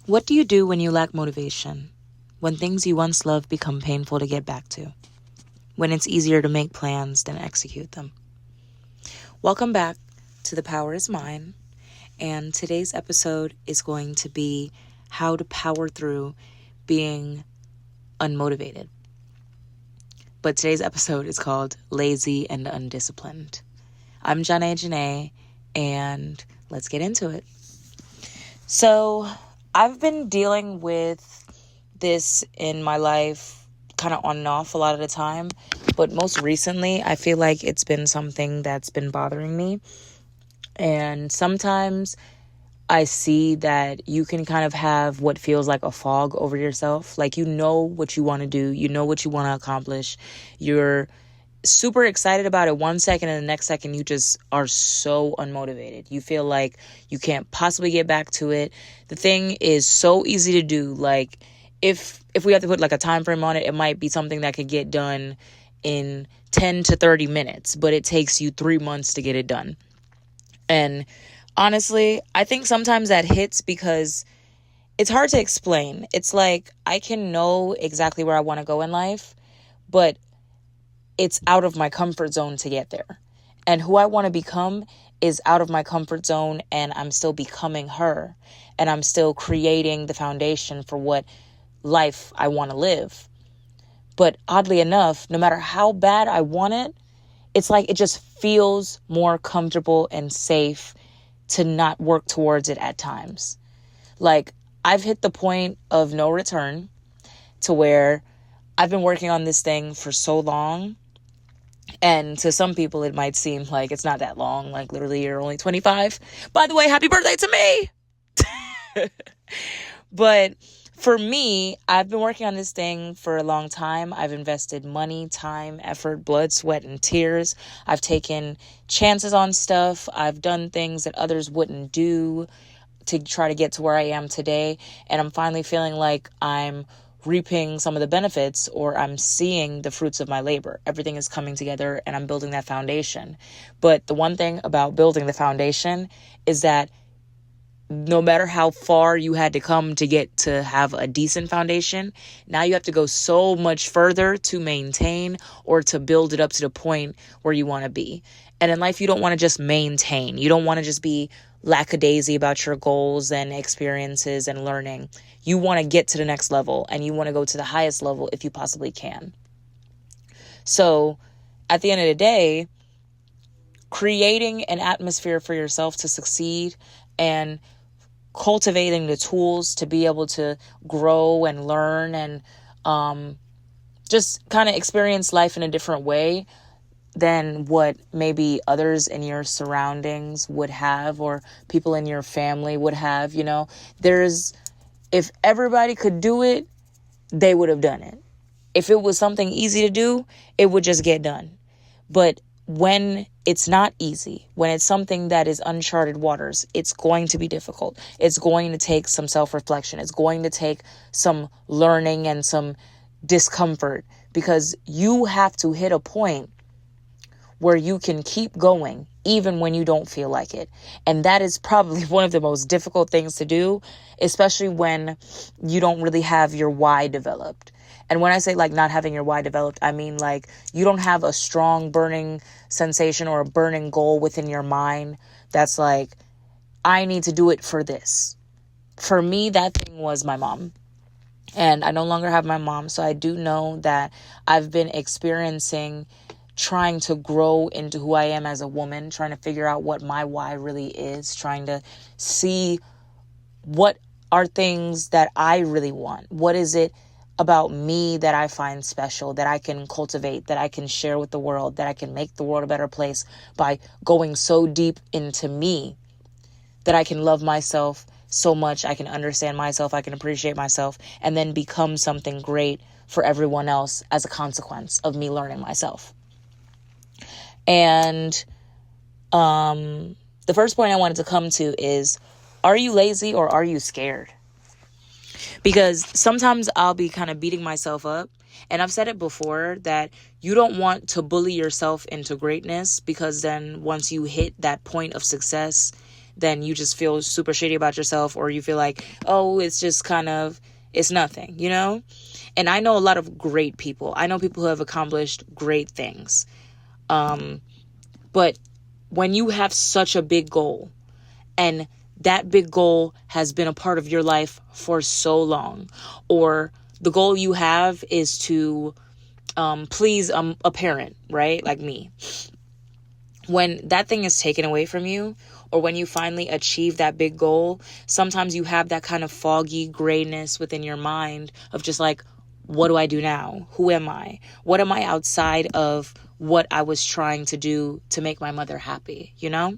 What do you do when you lack motivation? When things you once loved become painful to get back to? When it's easier to make plans than execute them? Welcome back to The Power Is Mine. And today's episode is going to be how to power through being unmotivated. But today's episode is called Lazy and Undisciplined. I'm Zhanae, and let's get into it. So I've been dealing with this in my life kind of on and off a lot of the time, but most recently I feel like it's been something that's been bothering me. And sometimes I see that you can kind of have what feels like a fog over yourself. Like, you know what you want to do, you know what you want to accomplish, you're super excited about it one second, and the next second you just are so unmotivated. You feel like you can't possibly get back to it. The thing is so easy to do. Like, if we have to put like a time frame on it, it might be something that could get done in 10 to 30 minutes, but it takes you 3 months to get it done. And honestly, I think sometimes that hits because it's hard to explain. It's like I can know exactly where I want to go in life, but it's out of my comfort zone to get there. And who I want to become is out of my comfort zone, and I'm still becoming her. And I'm still creating the foundation for what life I want to live. But oddly enough, no matter how bad I want it, it's like it just feels more comfortable and safe to not work towards it at times. Like, I've hit the point of no return to where I've been working on this thing for so long. And to some people, it might seem like it's not that long. Like, literally, you're only 25. By the way, happy birthday to me! But for me, I've been working on this thing for a long time. I've invested money, time, effort, blood, sweat, and tears. I've taken chances on stuff. I've done things that others wouldn't do to try to get to where I am today. And I'm finally feeling like I'm reaping some of the benefits, or I'm seeing the fruits of my labor. Everything is coming together and I'm building that foundation. But the one thing about building the foundation is that no matter how far you had to come to get to have a decent foundation, now you have to go so much further to maintain or to build it up to the point where you want to be. And in life, you don't want to just maintain. You don't want to just be lackadaisy about your goals and experiences and learning. You want to get to the next level, and you want to go to the highest level if you possibly can. So at the end of the day, creating an atmosphere for yourself to succeed and cultivating the tools to be able to grow and learn and just kind of experience life in a different way than what maybe others in your surroundings would have, or people in your family would have. You know, if everybody could do it, they would have done it. If it was something easy to do, it would just get done. But when it's not easy, when it's something that is uncharted waters, it's going to be difficult. It's going to take some self-reflection. It's going to take some learning and some discomfort, because you have to hit a point where you can keep going even when you don't feel like it. And that is probably one of the most difficult things to do, especially when you don't really have your why developed. And when I say like not having your why developed, I mean like you don't have a strong burning sensation or a burning goal within your mind that's like, I need to do it for this. For me, that thing was my mom. And I no longer have my mom, so I do know that I've been experiencing trying to grow into who I am as a woman, trying to figure out what my why really is, trying to see what are things that I really want. What is it about me that I find special, that I can cultivate, that I can share with the world, that I can make the world a better place by going so deep into me that I can love myself so much, I can understand myself, I can appreciate myself, and then become something great for everyone else as a consequence of me learning myself. And the first point I wanted to come to is, are you lazy or are you scared? Because sometimes I'll be kind of beating myself up. And I've said it before that you don't want to bully yourself into greatness, because then once you hit that point of success, then you just feel super shitty about yourself, or you feel like, oh, it's just kind of, it's nothing, you know? And I know a lot of great people. I know people who have accomplished great things. But when you have such a big goal, and that big goal has been a part of your life for so long, or the goal you have is to please a parent, right? Like me. When that thing is taken away from you, or when you finally achieve that big goal, sometimes you have that kind of foggy grayness within your mind of just like, what do I do now? Who am I? What am I outside of what I was trying to do to make my mother happy, you know?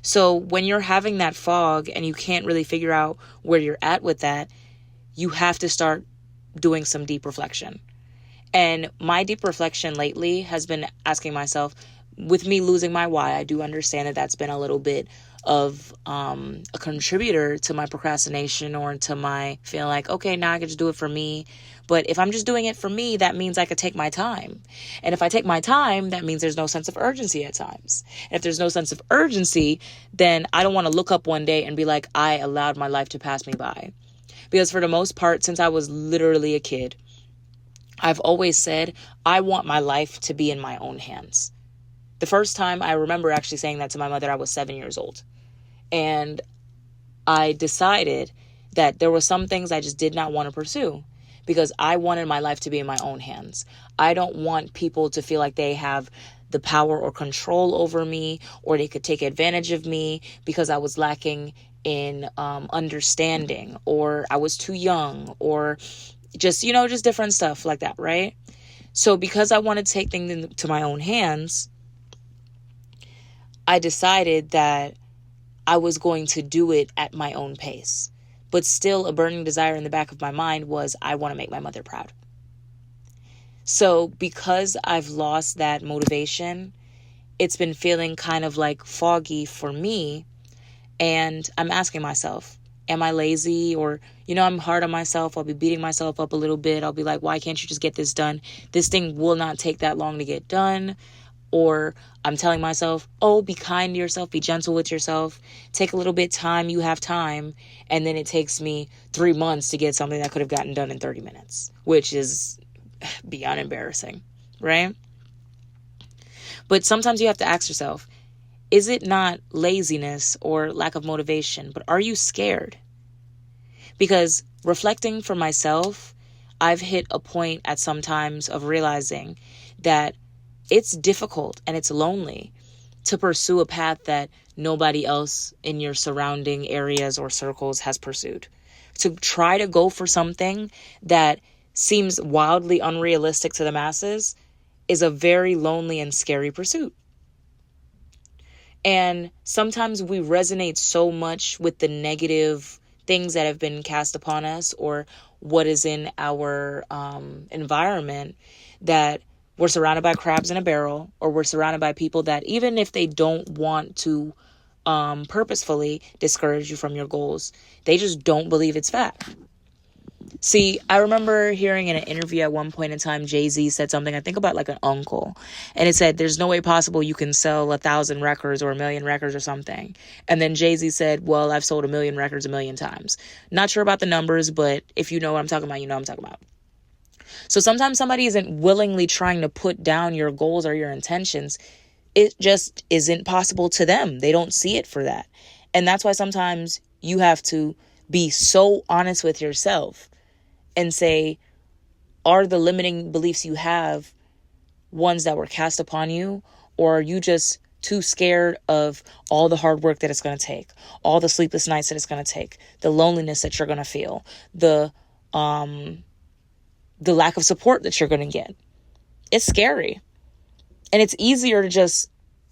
So when you're having that fog and you can't really figure out where you're at with that, you have to start doing some deep reflection. And my deep reflection lately has been asking myself, with me losing my why, I do understand that that's been a little bit of a contributor to my procrastination, or to my feeling like, okay, now I can just do it for me. But if I'm just doing it for me, that means I could take my time. And if I take my time, that means there's no sense of urgency at times. And if there's no sense of urgency, then I don't want to look up one day and be like, I allowed my life to pass me by. Because for the most part, since I was literally a kid, I've always said, I want my life to be in my own hands. The first time I remember actually saying that to my mother, I was 7 years old. And I decided that there were some things I just did not want to pursue, because I wanted my life to be in my own hands. I don't want people to feel like they have the power or control over me, or they could take advantage of me because I was lacking in understanding, or I was too young, or just, just different stuff like that, right? So because I wanted to take things into my own hands, I decided that I was going to do it at my own pace. But still, a burning desire in the back of my mind was, I want to make my mother proud. So because I've lost that motivation, it's been feeling kind of like foggy for me. And I'm asking myself, am I lazy? Or, I'm hard on myself. I'll be beating myself up a little bit. I'll be like, why can't you just get this done? This thing will not take that long to get done. Or I'm telling myself, oh, be kind to yourself, be gentle with yourself, take a little bit time, you have time. And then it takes me 3 months to get something that could have gotten done in 30 minutes, which is beyond embarrassing, right? But sometimes you have to ask yourself, is it not laziness or lack of motivation, but are you scared? Because reflecting for myself, I've hit a point at some times of realizing that it's difficult and it's lonely to pursue a path that nobody else in your surrounding areas or circles has pursued. To try to go for something that seems wildly unrealistic to the masses is a very lonely and scary pursuit. And sometimes we resonate so much with the negative things that have been cast upon us, or what is in our environment, that we're surrounded by crabs in a barrel, or we're surrounded by people that, even if they don't want to purposefully discourage you from your goals, they just don't believe it's fact. See, I remember hearing in an interview at one point in time, Jay-Z said something, I think about like an uncle. And it said, there's no way possible you can sell 1,000 records or 1,000,000 records or something. And then Jay-Z said, well, I've sold 1,000,000 records 1,000,000 times. Not sure about the numbers, but if you know what I'm talking about, you know what I'm talking about. So sometimes somebody isn't willingly trying to put down your goals or your intentions. It just isn't possible to them. They don't see it for that. And that's why sometimes you have to be so honest with yourself and say, are the limiting beliefs you have ones that were cast upon you? Or are you just too scared of all the hard work that it's going to take, all the sleepless nights that it's going to take, the loneliness that you're going to feel, the lack of support that you're going to get? It's scary. And it's easier to just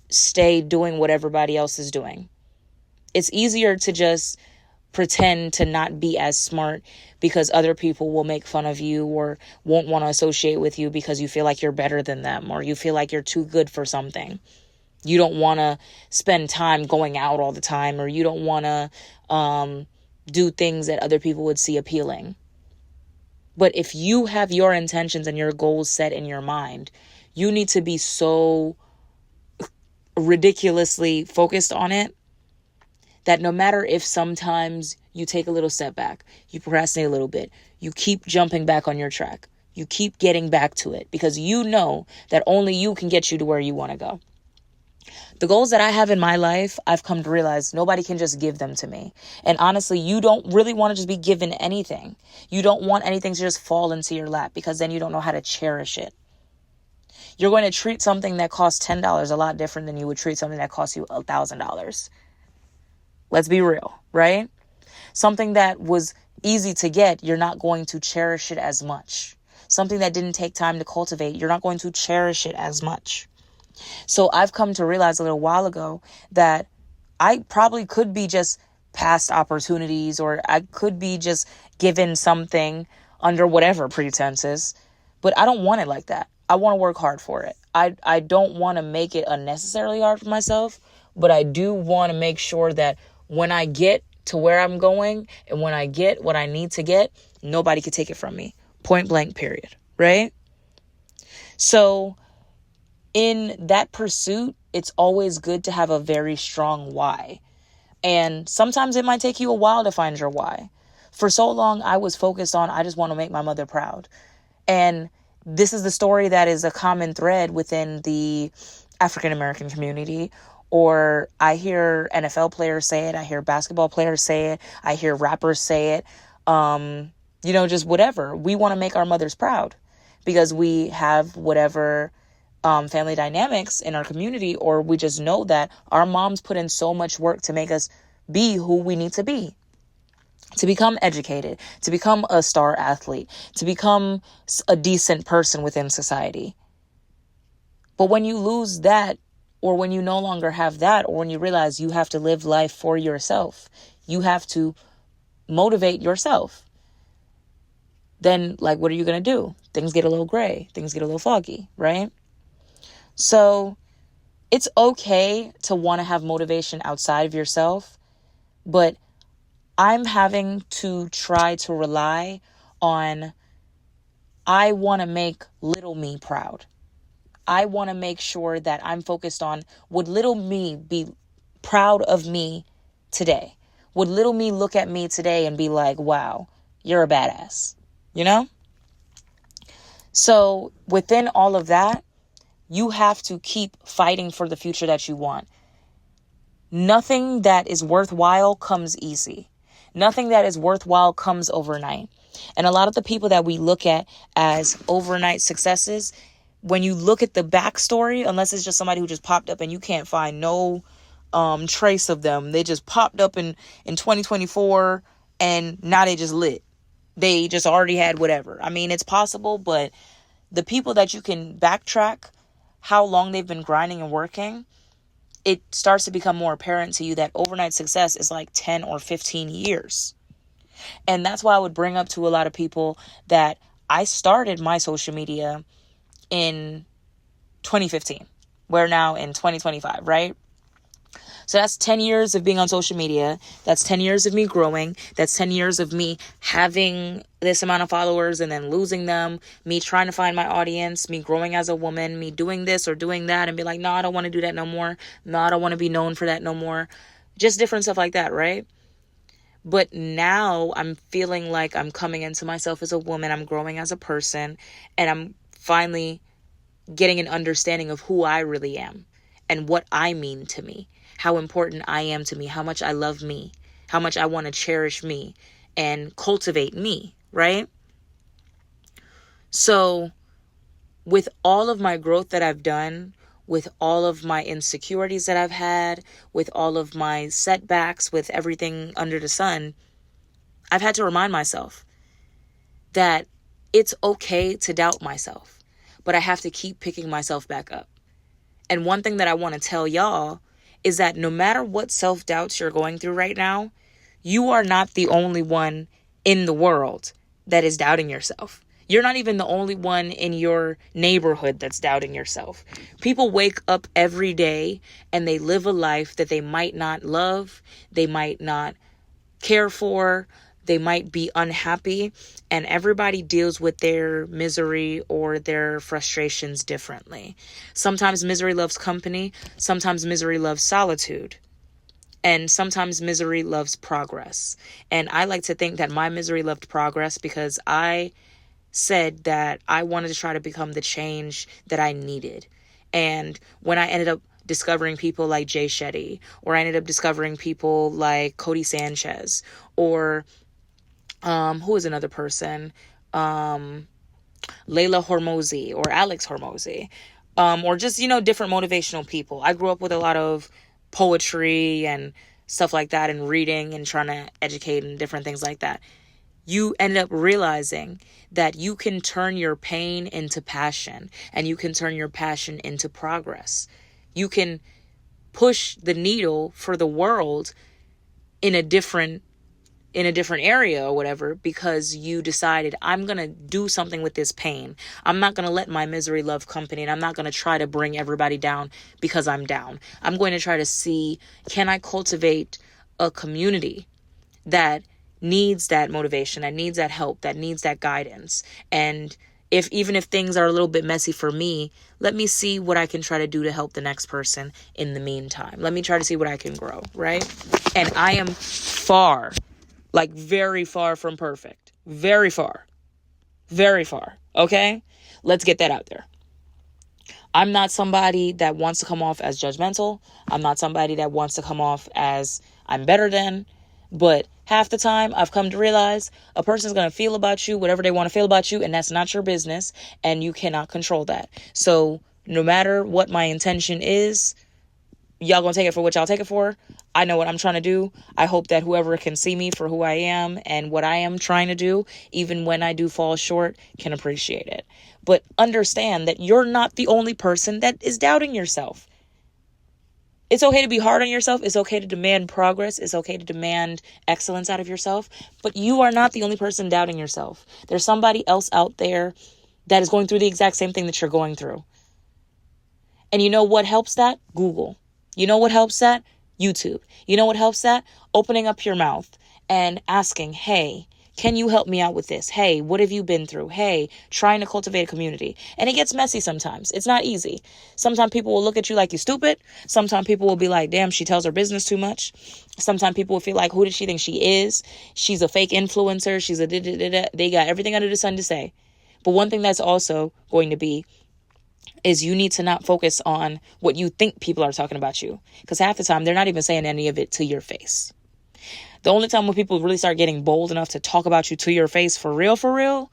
stay doing what everybody else is doing. It's easier to just pretend to not be as smart because other people will make fun of you or won't want to associate with you because you feel like you're better than them, or you feel like you're too good for something. You don't want to spend time going out all the time, or you don't want to do things that other people would see appealing. But if you have your intentions and your goals set in your mind, you need to be so ridiculously focused on it That no matter if sometimes you take a little setback, you procrastinate a little bit, you keep jumping back on your track. You keep getting back to it because you know that only you can get you to where you want to go. The goals that I have in my life, I've come to realize nobody can just give them to me. And honestly, you don't really want to just be given anything. You don't want anything to just fall into your lap because then you don't know how to cherish it. You're going to treat something that costs $10 a lot different than you would treat something that costs you $1,000. Let's be real, right? Something that was easy to get, you're not going to cherish it as much. Something that didn't take time to cultivate, you're not going to cherish it as much. So I've come to realize a little while ago that I probably could be just past opportunities, or I could be just given something under whatever pretenses, but I don't want it like that. I want to work hard for it. I don't want to make it unnecessarily hard for myself, but I do want to make sure that when I get to where I'm going and when I get what I need to get, nobody can take it from me. Point blank, period. Right? So in that pursuit, it's always good to have a very strong why. And sometimes it might take you a while to find your why. For so long, I was focused on, I just want to make my mother proud. And this is the story that is a common thread within the African American community. Or I hear NFL players say it. I hear basketball players say it. I hear rappers say it. Just whatever. We want to make our mothers proud because we have whatever family dynamics in our community, or we just know that our moms put in so much work to make us be who we need to be, to become educated, to become a star athlete, to become a decent person within society. But when you lose that, or when you no longer have that, or when you realize you have to live life for yourself, you have to motivate yourself, then what are you going to do? Things get a little gray. Things get a little foggy, right? So it's okay to want to have motivation outside of yourself, but I'm having to try to rely on, I want to make little me proud. I want to make sure that I'm focused on, would little me be proud of me today? Would little me look at me today and be like, wow, you're a badass, So within all of that, you have to keep fighting for the future that you want. Nothing that is worthwhile comes easy. Nothing that is worthwhile comes overnight. And a lot of the people that we look at as overnight successes, when you look at the backstory, unless it's just somebody who just popped up and you can't find no trace of them, they just popped up in 2024 and now they just lit. They just already had whatever. I mean, it's possible, but the people that you can backtrack how long they've been grinding and working, it starts to become more apparent to you that overnight success is like 10 or 15 years. And that's why I would bring up to a lot of people that I started my social media in 2015. We're now in 2025, right? So that's 10 years of being on social media. That's 10 years of me growing. That's 10 years of me having this amount of followers and then losing them. Me trying to find my audience. Me growing as a woman. Me doing this or doing that and be like, no, I don't want to do that no more. No, I don't want to be known for that no more. Just different stuff like that, right? But now I'm feeling like I'm coming into myself as a woman. I'm growing as a person. And I'm finally getting an understanding of who I really am and what I mean to me. How important I am to me, how much I love me, how much I want to cherish me and cultivate me, right? So with all of my growth that I've done, with all of my insecurities that I've had, with all of my setbacks, with everything under the sun, I've had to remind myself that it's okay to doubt myself, but I have to keep picking myself back up. And one thing that I want to tell y'all is that no matter what self-doubts you're going through right now, you are not the only one in the world that is doubting yourself. You're not even the only one in your neighborhood that's doubting yourself. People wake up every day and they live a life that they might not love, they might not care for, they might be unhappy, and everybody deals with their misery or their frustrations differently. Sometimes misery loves company, sometimes misery loves solitude. And sometimes misery loves progress. And I like to think that my misery loved progress because I said that I wanted to try to become the change that I needed. And when I ended up discovering people like Jay Shetty, or I ended up discovering people like Cody Sanchez, or who is another person? Layla Hormozy or Alex Hormozy, or just, different motivational people. I grew up with a lot of poetry and stuff like that, and reading and trying to educate and different things like that. You end up realizing that you can turn your pain into passion, and you can turn your passion into progress. You can push the needle for the world in a different area or whatever, because you decided, I'm going to do something with this pain. I'm not going to let my misery love company, and I'm not going to try to bring everybody down because I'm down. I'm going to try to see, can I cultivate a community that needs that motivation, that needs that help, that needs that guidance. And even if things are a little bit messy for me, let me see what I can try to do to help the next person in the meantime. Let me try to see what I can grow, right? And I am far, very far from perfect. Very far. Very far. Okay? Let's get that out there. I'm not somebody that wants to come off as judgmental. I'm not somebody that wants to come off as I'm better than. But half the time, I've come to realize a person's going to feel about you whatever they want to feel about you, and that's not your business, and you cannot control that. So no matter what my intention is, y'all going to take it for what y'all take it for. I know what I'm trying to do. I hope that whoever can see me for who I am and what I am trying to do, even when I do fall short, can appreciate it. But understand that you're not the only person that is doubting yourself. It's okay to be hard on yourself. It's okay to demand progress. It's okay to demand excellence out of yourself. But you are not the only person doubting yourself. There's somebody else out there that is going through the exact same thing that you're going through. And you know what helps that? Google. You know what helps that? YouTube. You know what helps that? Opening up your mouth and asking, hey, can you help me out with this? Hey, what have you been through? Hey, trying to cultivate a community. And it gets messy sometimes. It's not easy. Sometimes people will look at you like you're stupid. Sometimes people will be like, damn, she tells her business too much. Sometimes people will feel like, who does she think she is? She's a fake influencer. She's a da-da-da-da. They got everything under the sun to say. But one thing that's also going to be is you need to not focus on what you think people are talking about you. Because half the time, they're not even saying any of it to your face. The only time when people really start getting bold enough to talk about you to your face for real,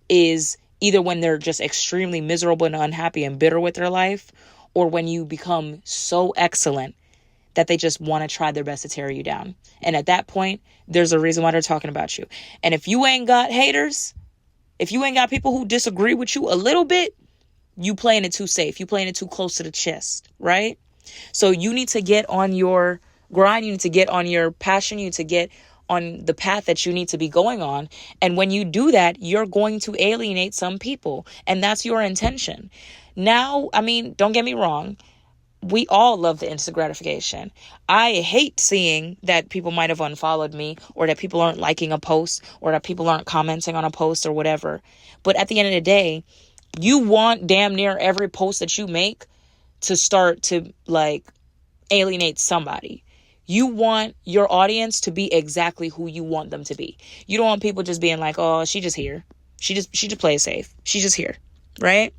is either when they're just extremely miserable and unhappy and bitter with their life, or when you become so excellent that they just want to try their best to tear you down. And at that point, there's a reason why they're talking about you. And if you ain't got haters, if you ain't got people who disagree with you a little bit, you playing it too safe. You playing it too close to the chest, right? So you need to get on your grind. You need to get on your passion. You need to get on the path that you need to be going on. And when you do that, you're going to alienate some people. And that's your intention. Now, don't get me wrong. We all love the instant gratification. I hate seeing that people might have unfollowed me, or that people aren't liking a post, or that people aren't commenting on a post or whatever. But at the end of the day, you want damn near every post that you make to start to alienate somebody. You want your audience to be exactly who you want them to be. You don't want people just being like, oh, she just here. She just plays safe. She's just here. Right?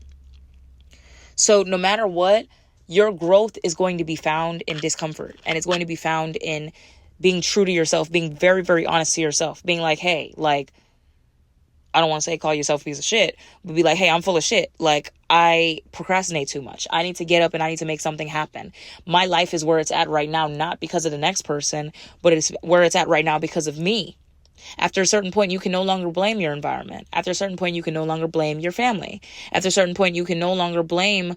So no matter what, your growth is going to be found in discomfort. And it's going to be found in being true to yourself, being very, very honest to yourself, being like, hey, I don't want to say call yourself a piece of shit, but be like, hey, I'm full of shit. I procrastinate too much. I need to get up and I need to make something happen. My life is where it's at right now, not because of the next person, but it's where it's at right now because of me. After a certain point, you can no longer blame your environment. After a certain point, you can no longer blame your family. After a certain point, you can no longer blame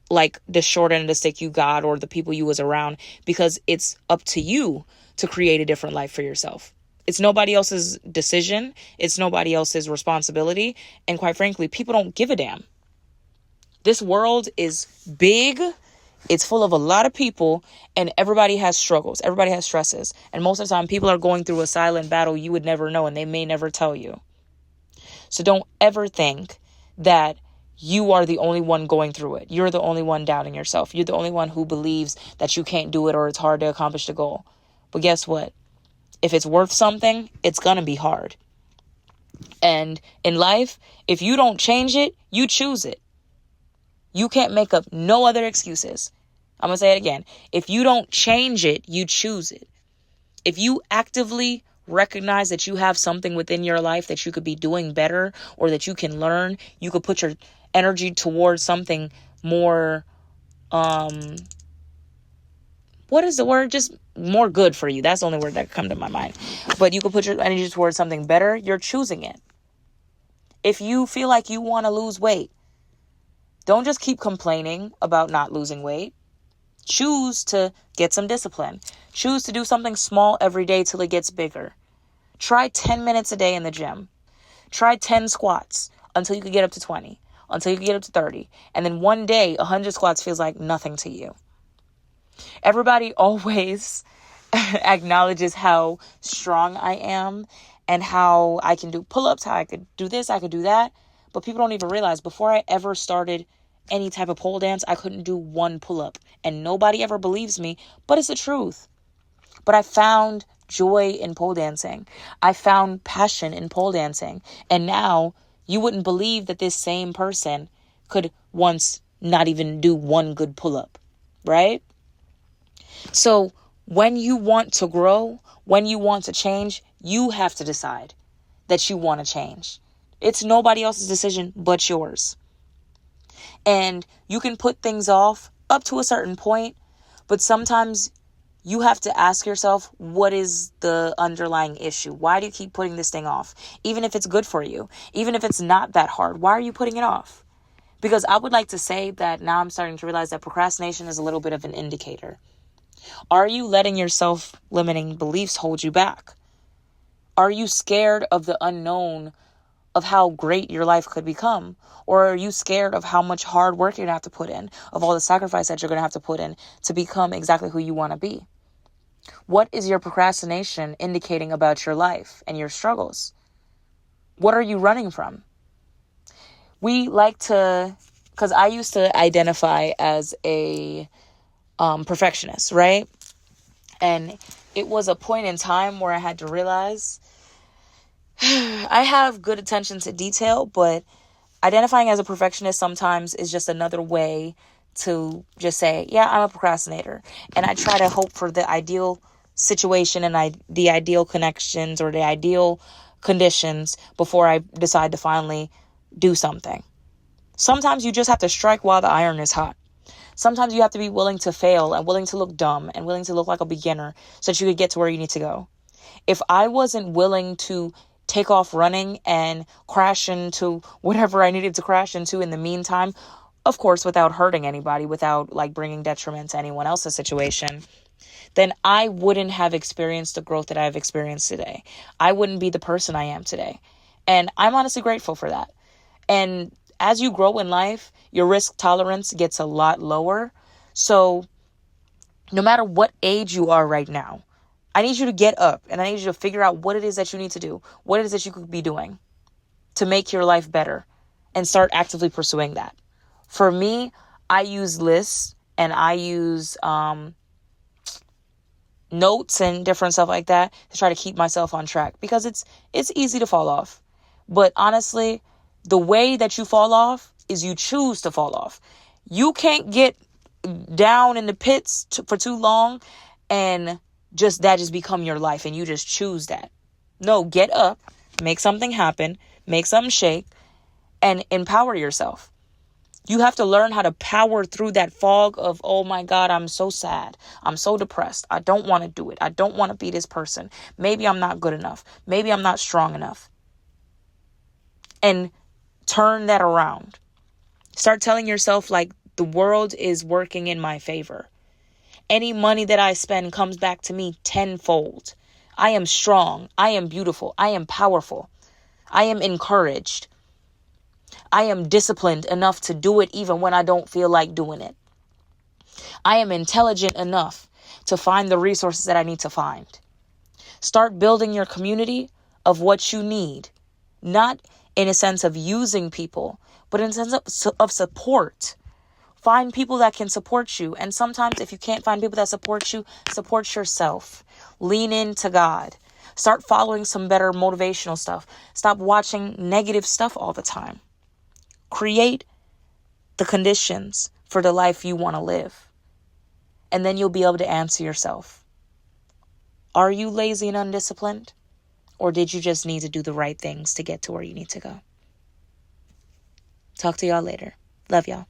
the short end of the stick you got or the people you was around, because it's up to you to create a different life for yourself. It's nobody else's decision. It's nobody else's responsibility. And quite frankly, people don't give a damn. This world is big. It's full of a lot of people, and everybody has struggles. Everybody has stresses. And most of the time, people are going through a silent battle you would never know, and they may never tell you. So don't ever think that you are the only one going through it. You're the only one doubting yourself. You're the only one who believes that you can't do it or it's hard to accomplish the goal. But guess what? If it's worth something, it's going to be hard. And in life, if you don't change it, you choose it. You can't make up no other excuses. I'm going to say it again. If you don't change it, you choose it. If you actively recognize that you have something within your life that you could be doing better or that you can learn, you could put your energy towards something more, what is the word? Just more good for you. That's the only word that comes to my mind. But you could put your energy towards something better. You're choosing it. If you feel like you want to lose weight, don't just keep complaining about not losing weight. Choose to get some discipline. Choose to do something small every day till it gets bigger. Try 10 minutes a day in the gym. Try 10 squats until you can get up to 20, until you can get up to 30. And then one day, 100 squats feels like nothing to you. Everybody always acknowledges how strong I am and how I can do pull-ups, how I could do this, I could do that. But people don't even realize before I ever started any type of pole dance, I couldn't do one pull-up. And nobody ever believes me, but it's the truth. But I found joy in pole dancing. I found passion in pole dancing. And now you wouldn't believe that this same person could once not even do one good pull-up, right? So when you want to grow, when you want to change, you have to decide that you want to change. It's nobody else's decision but yours. And you can put things off up to a certain point, but sometimes you have to ask yourself, what is the underlying issue? Why do you keep putting this thing off? Even if it's good for you, even if it's not that hard, why are you putting it off? Because I would like to say that now I'm starting to realize that procrastination is a little bit of an indicator. Are you letting your self-limiting beliefs hold you back? Are you scared of the unknown of how great your life could become? Or are you scared of how much hard work you're going to have to put in, of all the sacrifice that you're going to have to put in to become exactly who you want to be? What is your procrastination indicating about your life and your struggles? What are you running from? We like to, because I used to identify as a perfectionist, right? And it was a point in time where I had to realize I have good attention to detail, but identifying as a perfectionist sometimes is just another way to just say, yeah, I'm a procrastinator. And I try to hope for the ideal situation and the ideal connections or the ideal conditions before I decide to finally do something. Sometimes you just have to strike while the iron is hot. Sometimes you have to be willing to fail and willing to look dumb and willing to look like a beginner so that you could get to where you need to go. If I wasn't willing to take off running and crash into whatever I needed to crash into in the meantime, of course, without hurting anybody, without bringing detriment to anyone else's situation, then I wouldn't have experienced the growth that I've experienced today. I wouldn't be the person I am today. And I'm honestly grateful for that. And as you grow in life, your risk tolerance gets a lot lower. So no matter what age you are right now, I need you to get up and I need you to figure out what it is that you need to do, what it is that you could be doing to make your life better and start actively pursuing that. For me, I use lists and I use notes and different stuff like that to try to keep myself on track because it's easy to fall off. But honestly, the way that you fall off is you choose to fall off. You can't get down in the pits for too long and just become your life and you just choose that. No, get up, make something happen, make something shake, and empower yourself. You have to learn how to power through that fog of, oh my God, I'm so sad. I'm so depressed. I don't want to do it. I don't want to be this person. Maybe I'm not good enough. Maybe I'm not strong enough. And turn that around. Start telling yourself the world is working in my favor. Any money that I spend comes back to me tenfold. I am strong. I am beautiful. I am powerful. I am encouraged. I am disciplined enough to do it even when I don't feel like doing it. I am intelligent enough to find the resources that I need to find. Start building your community of what you need, not in a sense of using people, but in a sense of support. Find people that can support you. And sometimes if you can't find people that support you, support yourself. Lean into God. Start following some better motivational stuff. Stop watching negative stuff all the time. Create the conditions for the life you want to live. And then you'll be able to answer yourself. Are you lazy and undisciplined? Or did you just need to do the right things to get to where you need to go? Talk to y'all later. Love y'all.